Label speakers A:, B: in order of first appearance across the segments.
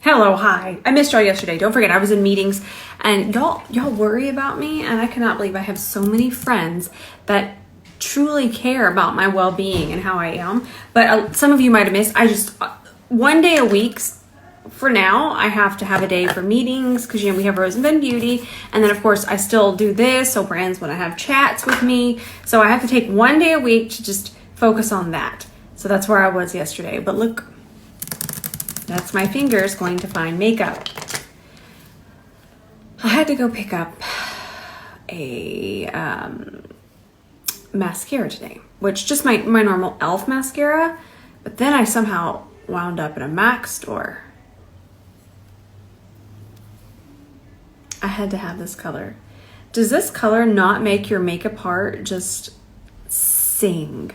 A: Hello, hi. I missed y'all yesterday. Don't forget, I was in meetings and y'all worry about me, and I cannot believe I have so many friends that truly care about my well-being and how I am. But some of you might have missed. I just, one day a week for now, I have to have a day for meetings because, you know, we have Rose and Ben Beauty. And then, of course, I still do this. So brands want to have chats with me. So I have to take one day a week to just focus on that. So that's where I was yesterday. But look, that's my fingers going to find makeup. I had to go pick up a mascara today, which just my normal e.l.f. mascara, but then I somehow wound up in a MAC store. I had to have this color. Does this color not make your makeup heart just sing?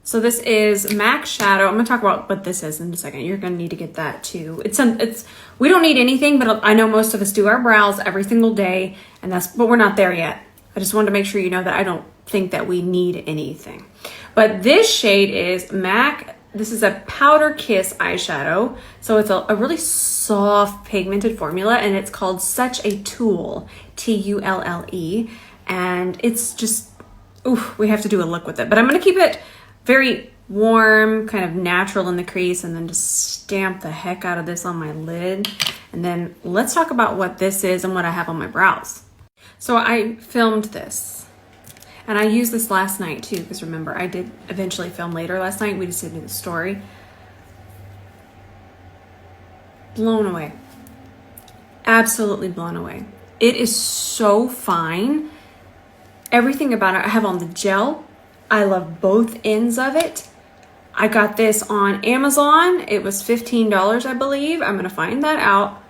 A: So this is MAC Shadow. I'm gonna talk about what this is in a second. You're gonna need to get that too. We don't need anything, but I know most of us do our brows every single day, but we're not there yet. I just wanted to make sure you know that I don't think that we need anything. But this shade is MAC. This is a Powder Kiss eyeshadow. So it's a really soft pigmented formula, and it's called Such a Tulle, Tulle. And it's just, we have to do a look with it. But I'm gonna keep it very warm, kind of natural in the crease, and then just stamp the heck out of this on my lid. And then let's talk about what this is and what I have on my brows. So I filmed this, and I used this last night too, because remember, I did eventually film later last night. We just didn't do the story. Blown away. Absolutely blown away. It is so fine. Everything about it. I have on the gel. I love both ends of it. I got this on Amazon. It was $15, I believe. I'm gonna find that out.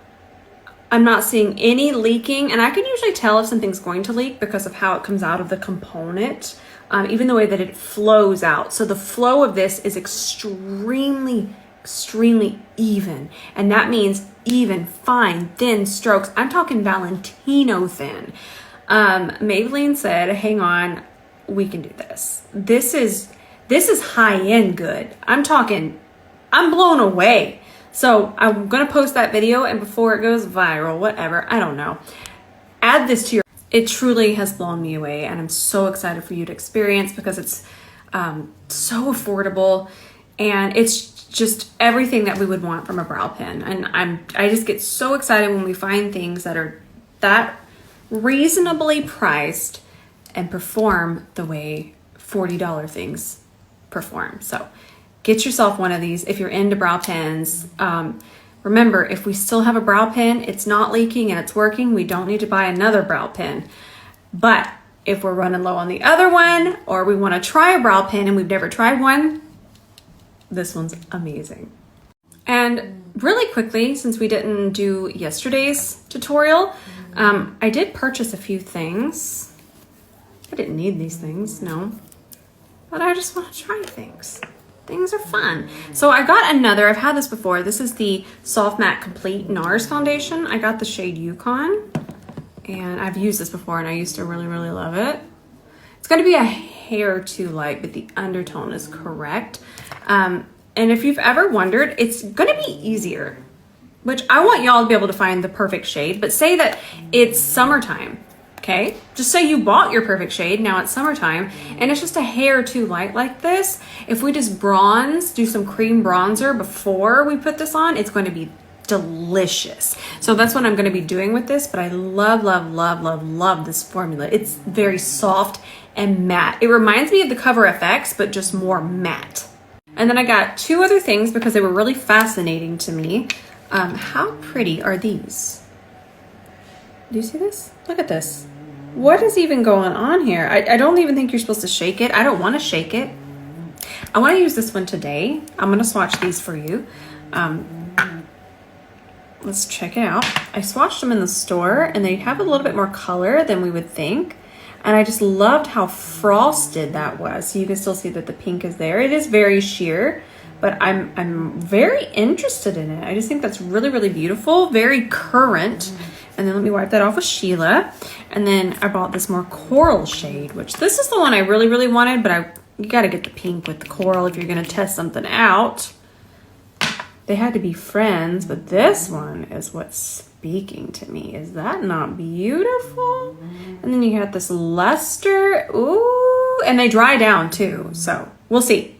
A: I'm not seeing any leaking, and I can usually tell if something's going to leak because of how it comes out of the component, even the way that it flows out. So the flow of this is extremely even, and that means even, fine, thin strokes. I'm talking Valentino thin. Maybelline said, hang on, we can do this. This is high-end good. I'm blown away. So I'm gonna post that video, and before it goes viral, whatever, I don't know, add this to your, it truly has blown me away, and I'm so excited for you to experience because it's so affordable, and it's just everything that we would want from a brow pen. And I just get so excited when we find things that are that reasonably priced and perform the way $40 things perform. So get yourself one of these if you're into brow pens. Remember, if we still have a brow pen, it's not leaking and it's working, we don't need to buy another brow pen. But if we're running low on the other one, or we want to try a brow pen and we've never tried one, this one's amazing. And really quickly, since we didn't do yesterday's tutorial, I did purchase a few things. I didn't need these things, no. But I just want to try things. Things are fun. So I got another, I've had this before. This is the Soft Matte Complete NARS foundation. I got the shade Yukon, and I've used this before, and I used to really love it. It's gonna be a hair too light, but the undertone is correct. And if you've ever wondered, it's gonna be easier, which I want y'all to be able to find the perfect shade, but say that it's summertime. Okay, just say you bought your perfect shade, now it's summertime, and it's just a hair too light like this. If we just do some cream bronzer before we put this on, it's going to be delicious. So that's what I'm going to be doing with this, but I love this formula. It's very soft and matte. It reminds me of the Cover FX, but just more matte. And then I got two other things because they were really fascinating to me. How pretty are these? Do you see this? Look at this. What is even going on here? I don't even think you're supposed to shake it. I don't want to shake it. I want to use this one today. I'm going to swatch these for you. Let's check it out. I swatched them in the store, and they have a little bit more color than we would think. And I just loved how frosted that was. So you can still see that the pink is there. It is very sheer, but I'm very interested in it. I just think that's really beautiful, very current. And then let me wipe that off with Sheila. And then I bought this more coral shade, which this is the one I really wanted, but you gotta get the pink with the coral if you're gonna test something out. They had to be friends, but this one is what's speaking to me. Is that not beautiful? And then you got this luster. Ooh, and they dry down too, so we'll see.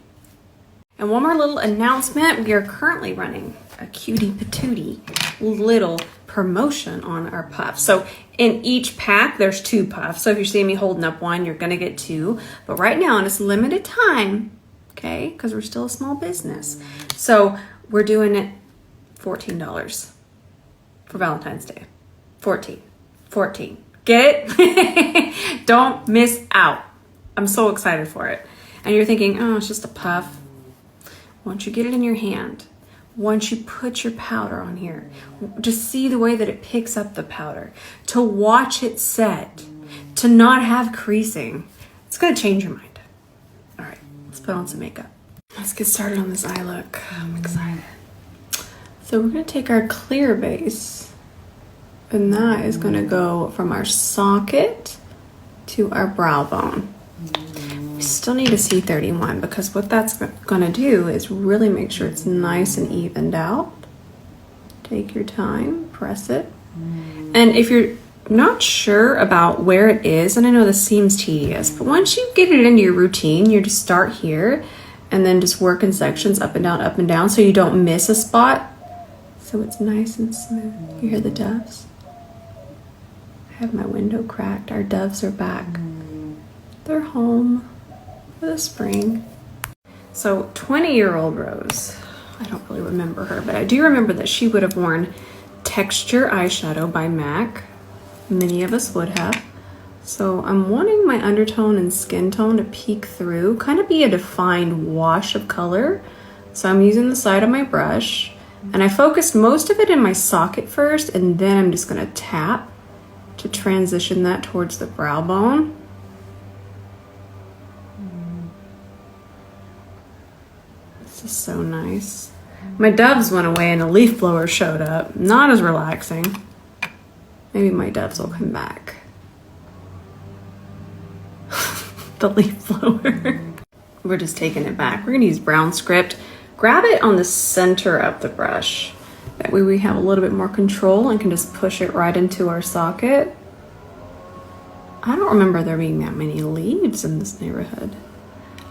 A: And one more little announcement. We are currently running a cutie patootie little promotion on our puffs. So in each pack, there's 2 puffs. So if you see me holding up one, you're gonna get 2. But right now, in this limited time, okay, because we're still a small business. So we're doing it $14 for Valentine's Day. 14. Get it? Don't miss out. I'm so excited for it. And you're thinking, oh, it's just a puff. Once you get it in your hand, once you put your powder on here, just see the way that it picks up the powder. To watch it set, to not have creasing, it's gonna change your mind. All right, let's put on some makeup. Let's get started on this eye look. I'm excited. So we're gonna take our clear base, and that is gonna go from our socket to our brow bone. We still need a C31 because what that's gonna do is really make sure it's nice and evened out. Take your time, press it. And if you're not sure about where it is, and I know this seems tedious, but once you get it into your routine, you just start here and then just work in sections up and down so you don't miss a spot. So it's nice and smooth. You hear the doves? I have my window cracked. Our doves are back. They're home for the spring. So 20-year-old Rose, I don't really remember her, but I do remember that she would have worn Texture eyeshadow by MAC. Many of us would have. So I'm wanting my undertone and skin tone to peek through, kind of be a defined wash of color. So I'm using the side of my brush, and I focused most of it in my socket first, and then I'm just gonna tap to transition that towards the brow bone. This is so nice. My doves went away and a leaf blower showed up. Not as relaxing. Maybe my doves will come back. The leaf blower. We're just taking it back. We're gonna use brown script. Grab it on the center of the brush. That way we have a little bit more control and can just push it right into our socket. I don't remember there being that many leaves in this neighborhood.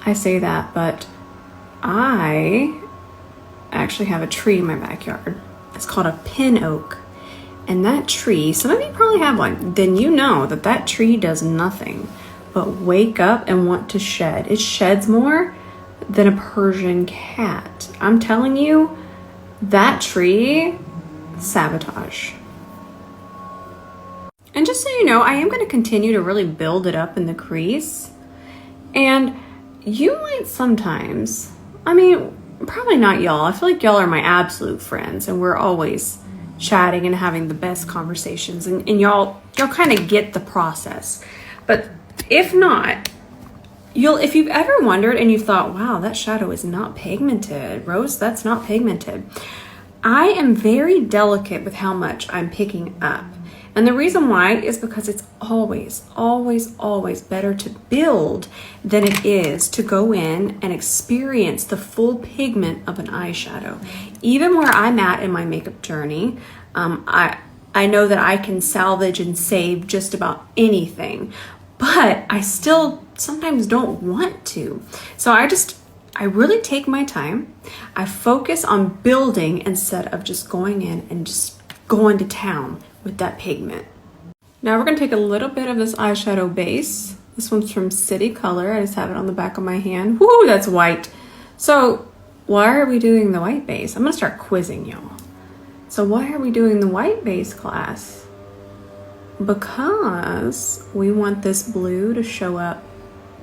A: I say that, but I actually have a tree in my backyard. It's called a pin oak. And that tree, some of you probably have one, then you know that that tree does nothing but wake up and want to shed. It sheds more than a Persian cat. I'm telling you, that tree, sabotage. And just so you know, I am going to continue to really build it up in the crease. And you might sometimes, I mean, probably not y'all. I feel like y'all are my absolute friends and we're always chatting and having the best conversations, and y'all kind of get the process. But if not, if you've ever wondered and you thought, wow, that shadow is not pigmented, Rose, that's not pigmented. I am very delicate with how much I'm picking up. And the reason why is because it's always, always, always better to build than it is to go in and experience the full pigment of an eyeshadow. Even where I'm at in my makeup journey, I know that I can salvage and save just about anything, but I still sometimes don't want to. So I really take my time. I focus on building instead of just going in and just going to town with that pigment. Now we're gonna take a little bit of this eyeshadow base. This one's from City Color. I just have it on the back of my hand. Woo, that's white. So why are we doing the white base? I'm gonna start quizzing y'all. So why are we doing the white base class? Because we want this blue to show up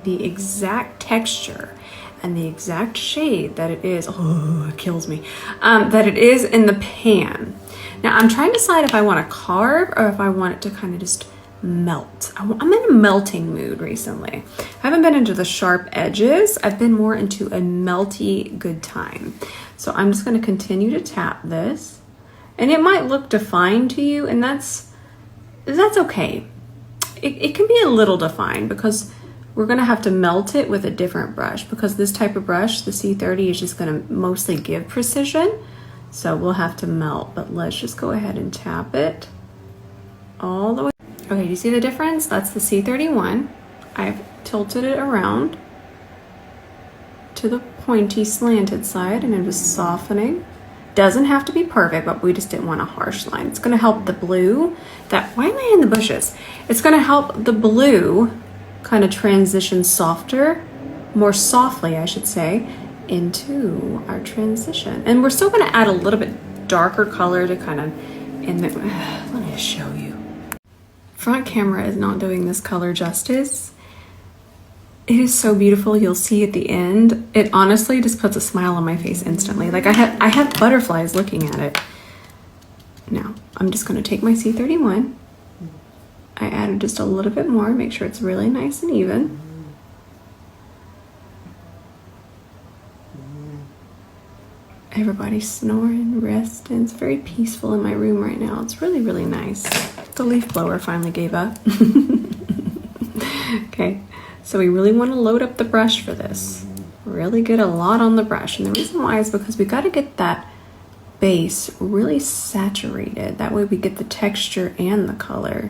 A: the exact texture and the exact shade that it is. Oh, it kills me. That it is in the pan. Now I'm trying to decide if I want to carve or if I want it to kind of just melt. I'm in a melting mood recently. I haven't been into the sharp edges. I've been more into a melty good time. So I'm just going to continue to tap this, and it might look defined to you, and that's okay. It can be a little defined because we're going to have to melt it with a different brush, because this type of brush, the C30, is just going to mostly give precision. So we'll have to melt, but let's just go ahead and tap it all the way. Okay, do you see the difference? That's the C31. I've tilted it around to the pointy slanted side and I'm just softening. Doesn't have to be perfect, but we just didn't want a harsh line. It's gonna help the blue, why am I in the bushes? It's gonna help the blue kind of transition softer, more softly, I should say, into our transition. And we're still gonna add a little bit darker color to kind of, let me show you. Front camera is not doing this color justice. It is so beautiful. You'll see at the end. It honestly just puts a smile on my face instantly. Like I have butterflies looking at it. Now, I'm just gonna take my C31. I added just a little bit more, make sure it's really nice and even. Everybody's snoring, resting. It's very peaceful in my room right now. It's really, really nice. The leaf blower finally gave up. Okay. So we really want to load up the brush for this. Really get a lot on the brush. And the reason why is because we got to get that base really saturated. That way we get the texture and the color.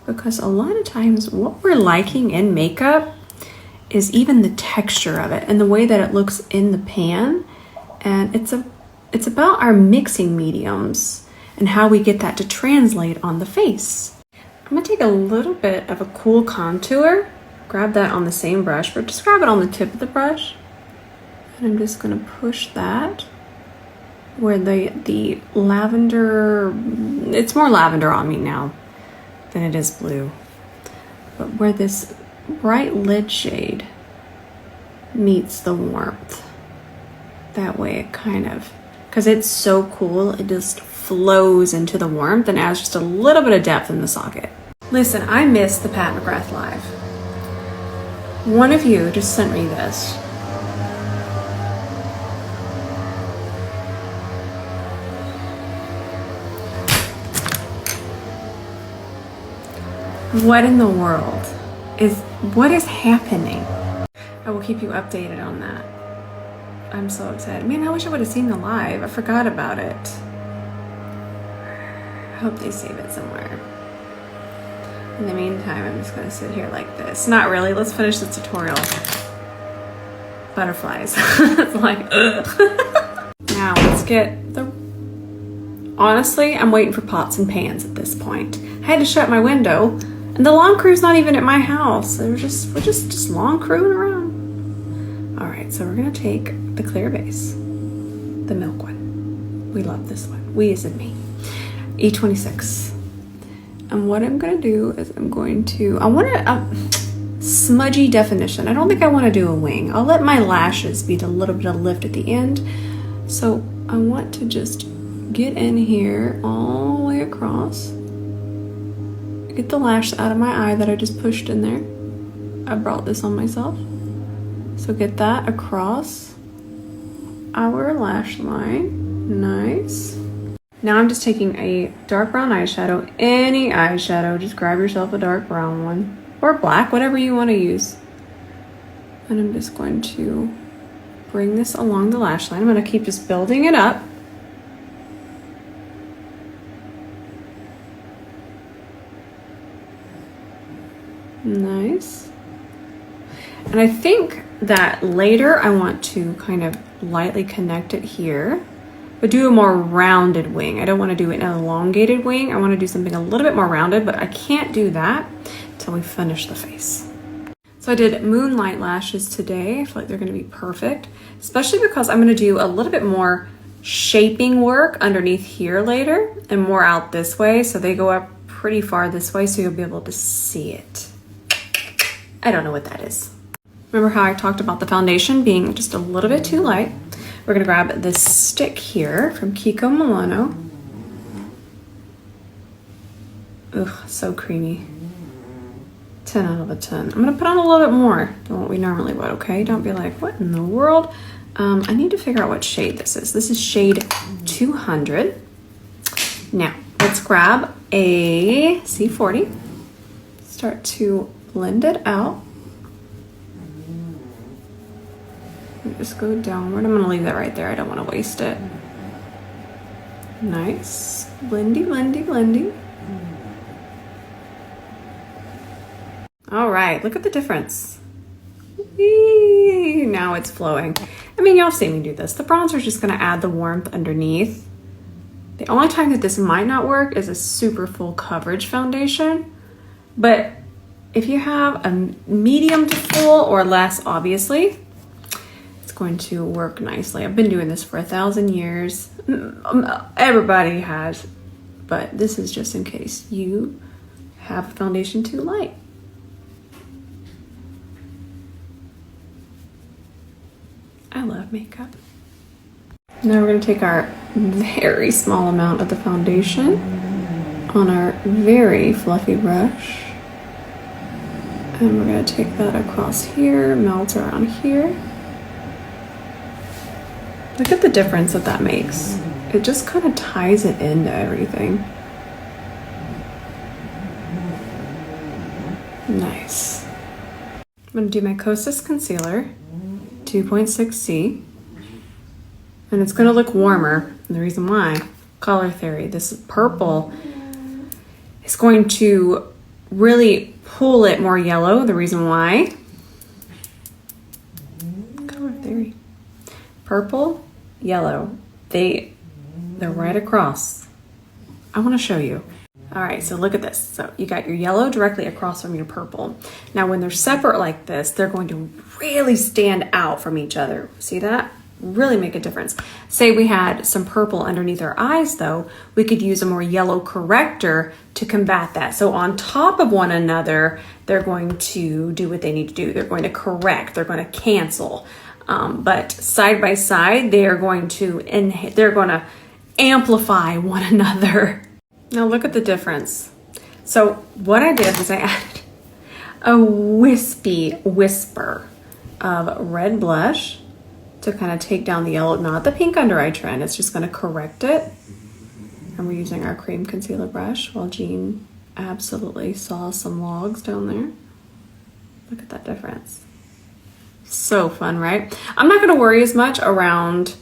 A: Because a lot of times what we're liking in makeup is even the texture of it and the way that it looks in the pan. And it's about our mixing mediums and how we get that to translate on the face. I'm gonna take a little bit of a cool contour. Grab that on the same brush, but just grab it on the tip of the brush. And I'm just gonna push that where the lavender, it's more lavender on me now than it is blue. But where this bright lid shade meets the warmth. That way it kind of, because it's so cool, it just flows into the warmth and adds just a little bit of depth in the socket. Listen, I missed the Pat McGrath Live. One of you just sent me this. What in the world what is happening? I will keep you updated on that. I'm so excited. Man, I wish I would have seen the live. I forgot about it. I hope they save it somewhere. In the meantime, I'm just gonna sit here like this. Not really, let's finish the tutorial. Butterflies. It's like, ugh. Now, let's get the... Honestly, I'm waiting for pots and pans at this point. I had to shut my window, and the lawn crew's not even at my house. We're just lawn crewing around. All right, so we're gonna take the clear base, the milk one. We love this one. We as in me. E26. And what I'm gonna do is I want a smudgy definition. I don't think I want to do a wing. I'll let my lashes be a little bit of lift at the end. So I want to just get in here all the way across. Get the lash out of my eye that I just pushed in there. I brought this on myself. So get that across our lash line. Nice. Now I'm just taking a dark brown eyeshadow, any eyeshadow, just grab yourself a dark brown one, or black, whatever you want to use. And I'm just going to bring this along the lash line. I'm going to keep just building it up. Nice. And I think that later I want to kind of lightly connect it here. But do a more rounded wing. I don't want to do an elongated wing. I want to do something a little bit more rounded, but I can't do that until we finish the face. So I did Moonlite lashes today. I feel like they're going to be perfect, especially because I'm going to do a little bit more shaping work underneath here later and more out this way. So they go up pretty far this way, so you'll be able to see it. I don't know what that is. Remember how I talked about the foundation being just a little bit too light? We're gonna grab this stick here from Kiko Milano. Ugh, so creamy. 10 out of 10. I'm gonna put on a little bit more than what we normally would, okay? Don't be like, what in the world? I need to figure out what shade this is. This is shade 200. Now, let's grab a C40. Start to blend it out. Just go downward. I'm gonna leave that right there. I don't want to waste it. Nice. Blendy, blendy, blendy. All right, look at the difference. Whee! Now it's flowing. I mean, y'all seen me do this. The bronzer is just gonna add the warmth underneath. The only time that this might not work is a super full coverage foundation. But if you have a medium to full or less, obviously, it's going to work nicely. I've been doing this for 1,000 years. Everybody has, but this is just in case you have a foundation too light. I love makeup. Now we're going to take our very small amount of the foundation on our very fluffy brush. And we're going to take that across here, melt around here. Look at the difference that makes. It just kind of ties it into everything. Nice. I'm going to do my Kosas concealer, 2.6C. And it's going to look warmer. And the reason why, color theory, this purple is going to really pull it more yellow. The reason why, color theory, purple, yellow, they're right across. I want to show you. All right, so look at this. So you got your yellow directly across from your purple. Now when they're separate like this, they're going to really stand out from each other. See that? Really make a difference. Say we had some purple underneath our eyes though, we could use a more yellow corrector to combat that. So on top of one another, they're going to do what they need to do. They're going to correct, they're going to cancel. But side by side, they're going to amplify one another. Now look at the difference. So what I did was I added a wispy whisper of red blush to kind of take down the yellow, not the pink under eye trend. It's just going to correct it. And we're using our cream concealer brush while Jean absolutely saw some logs down there. Look at that difference. So fun, right? I'm not going to worry as much around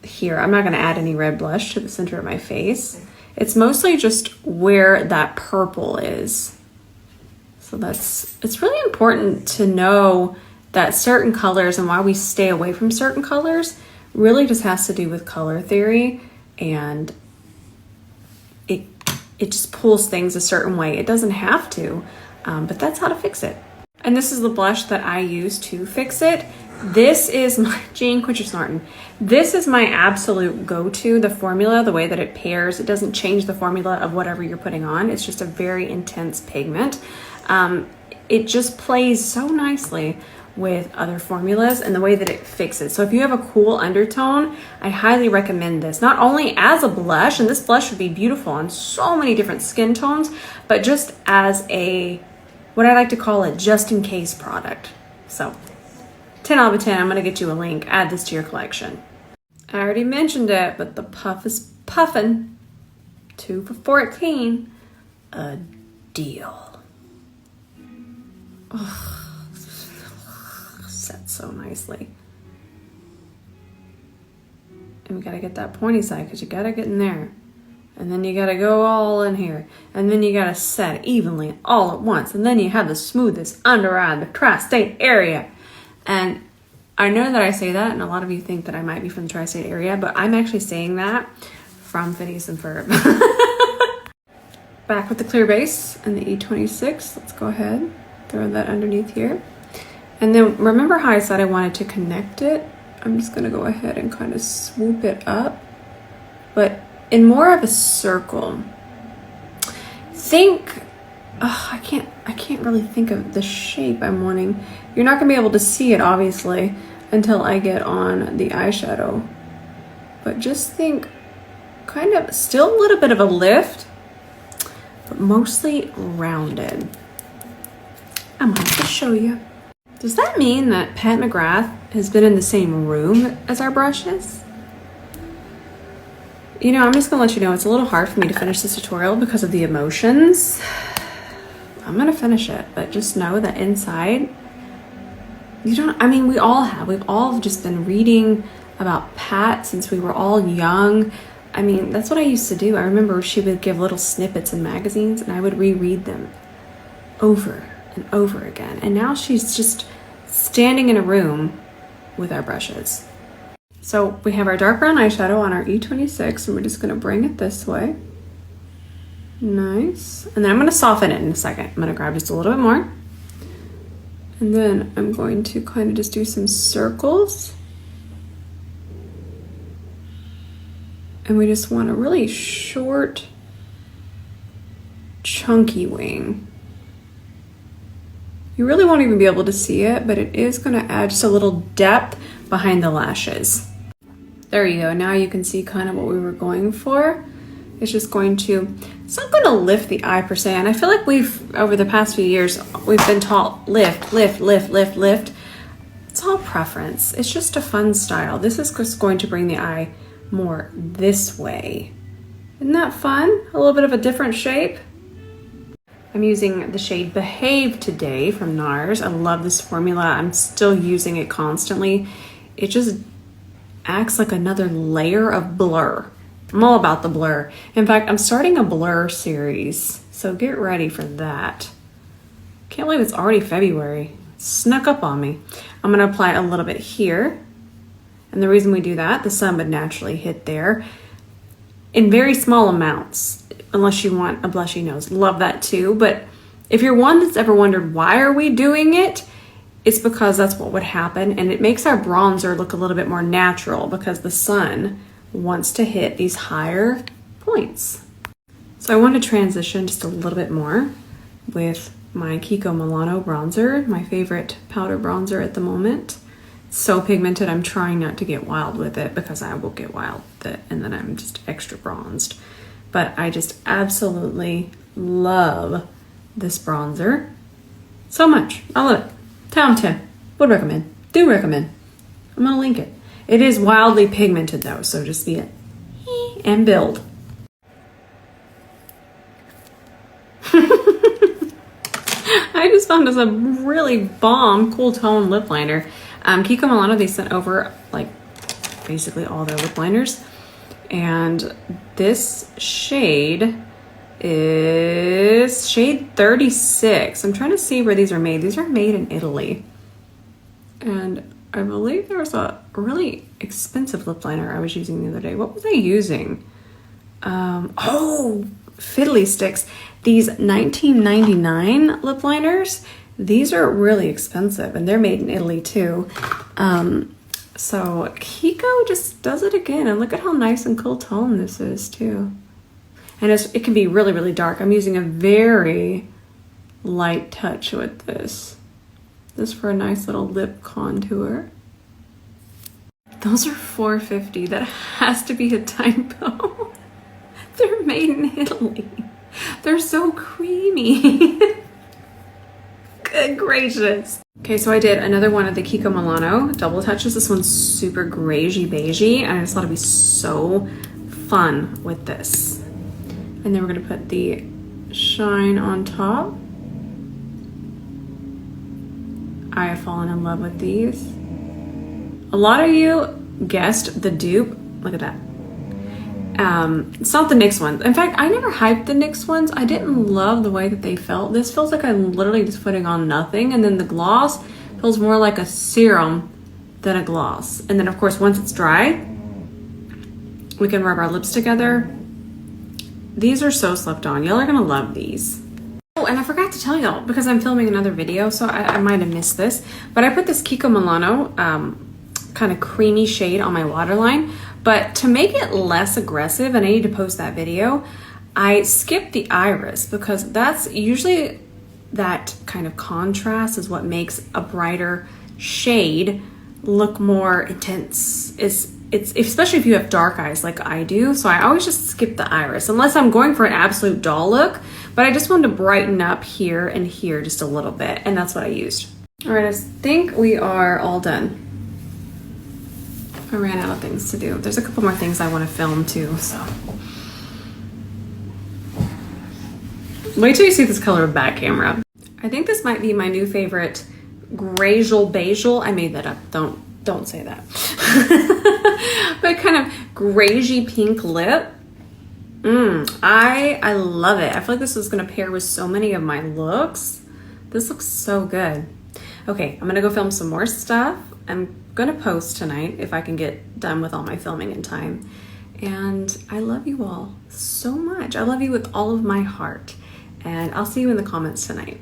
A: here. I'm not going to add any red blush to the center of my face. It's mostly just where that purple is. So it's really important to know that certain colors and why we stay away from certain colors really just has to do with color theory, and it just pulls things a certain way. It doesn't have to, but that's how to fix it. And this is the blush that I use to fix it. This is my, Jane, quit your snorting. This is my absolute go-to, the formula, the way that it pairs. It doesn't change the formula of whatever you're putting on. It's just a very intense pigment. It just plays so nicely with other formulas and the way that it fixes. So if you have a cool undertone, I highly recommend this. Not only as a blush, and this blush would be beautiful on so many different skin tones, but just as a, what I like to call a just in case product. So 10 out of 10, I'm gonna get you a link, add this to your collection. I already mentioned it, but the puff is puffin'. 2 for 14, a deal. Ugh. Set so nicely. And we gotta get that pointy side because you gotta get in there. And then you gotta go all in here. And then you gotta set it evenly all at once. And then you have the smoothest under eye, the tri-state area. And I know that I say that, and a lot of you think that I might be from the tri-state area, but I'm actually saying that from Phineas and Ferb. Back with the clear base and the E26. Let's go ahead, throw that underneath here. And then remember how I said I wanted to connect it? I'm just gonna go ahead and kind of swoop it up, but in more of a circle. Think, I can't really think of the shape I'm wanting. You're not gonna be able to see it obviously until I get on the eyeshadow, but just think kind of still a little bit of a lift, but mostly rounded. I'm going to show you. Does that mean that Pat McGrath has been in the same room as our brushes? You know, I'm just gonna let you know it's a little hard for me to finish this tutorial because of the emotions. I'm gonna finish it, but just know that inside, we've all just been reading about Pat since we were all young. I mean, that's what I used to do. I remember she would give little snippets in magazines and I would reread them over and over again. And now she's just standing in a room with our brushes. So we have our dark brown eyeshadow on our E26 and we're just gonna bring it this way. Nice. And then I'm gonna soften it in a second. I'm gonna grab just a little bit more. And then I'm going to kind of just do some circles. And we just want a really short, chunky wing. You really won't even be able to see it, but it is gonna add just a little depth behind the lashes. There you go, now you can see kind of what we were going for. It's just going to, it's not gonna lift the eye per se, and I feel like we've, over the past few years, we've been taught lift, lift, lift, lift, lift. It's all preference. It's just a fun style. This is just going to bring the eye more this way. Isn't that fun? A little bit of a different shape. I'm using the shade Behave today from NARS. I love this formula. I'm still using it constantly. It just acts like another layer of blur. I'm all about the blur. In fact, I'm starting a blur series, so get ready for that. Can't believe it's already February. It snuck up on me. I'm gonna apply a little bit here. And the reason we do that, the sun would naturally hit there in very small amounts, unless you want a blushy nose. Love that too. But if you're one that's ever wondered why are we doing it, it's because that's what would happen. And it makes our bronzer look a little bit more natural because the sun wants to hit these higher points. So I want to transition just a little bit more with my Kiko Milano bronzer, my favorite powder bronzer at the moment. So pigmented, I'm trying not to get wild with it because I will get wild with it and then I'm just extra bronzed. But I just absolutely love this bronzer so much. I love it. 10 out of 10. Would recommend. Do recommend. I'm gonna link it. It is wildly pigmented though, so just be it and build. I just found this a really bomb cool tone lip liner. Kiko Milano, they sent over like basically all their lip liners. And this shade is shade 36. I'm trying to see where these are made. These are made in Italy. And I believe there was a really expensive lip liner I was using the other day. What was I using? Oh, Fiddly Sticks. These $19.99 lip liners. These are really expensive and they're made in Italy too. So Kiko just does it again. And look at how nice and cool tone this is too. And it can be really, really dark. I'm using a very light touch with this. This for a nice little lip contour. Those are $4.50. That has to be a typo. They're made in Italy. They're so creamy. Good gracious. Okay, so I did another one of the Kiko Milano double touches. This one's super grayy beigey, and I just thought it'd be so fun with this. And then we're gonna put the shine on top. I have fallen in love with these. A lot of you guessed the dupe. Look at that. It's not the NYX ones. In fact, I never hyped the NYX ones. I didn't love the way that they felt. This feels like I'm literally just putting on nothing. And then the gloss feels more like a serum than a gloss. And then of course, once it's dry, we can rub our lips together. These are so slept on. Y'all are gonna love these. Oh, and I forgot to tell y'all because I'm filming another video, so I might have missed this, but I put this Kiko Milano kind of creamy shade on my waterline. But to make it less aggressive, and I need to post that video, I skipped the iris because that's usually that kind of contrast is what makes a brighter shade look more intense. It's especially if you have dark eyes like I do. So I always just skip the iris unless I'm going for an absolute doll look, but I just wanted to brighten up here and here just a little bit. And that's what I used. All right, I think we are all done. I ran out of things to do. There's a couple more things I want to film too, so. Wait till you see this color of back camera. I think this might be my new favorite Grazel Basil. I made that up, don't say that. But kind of gragey pink lip. I love it. I feel like this is gonna pair with so many of my looks. This looks so good. Okay, I'm gonna go film some more stuff. I'm gonna post tonight if I can get done with all my filming in time. And I love you all so much. I love you with all of my heart. And I'll see you in the comments tonight.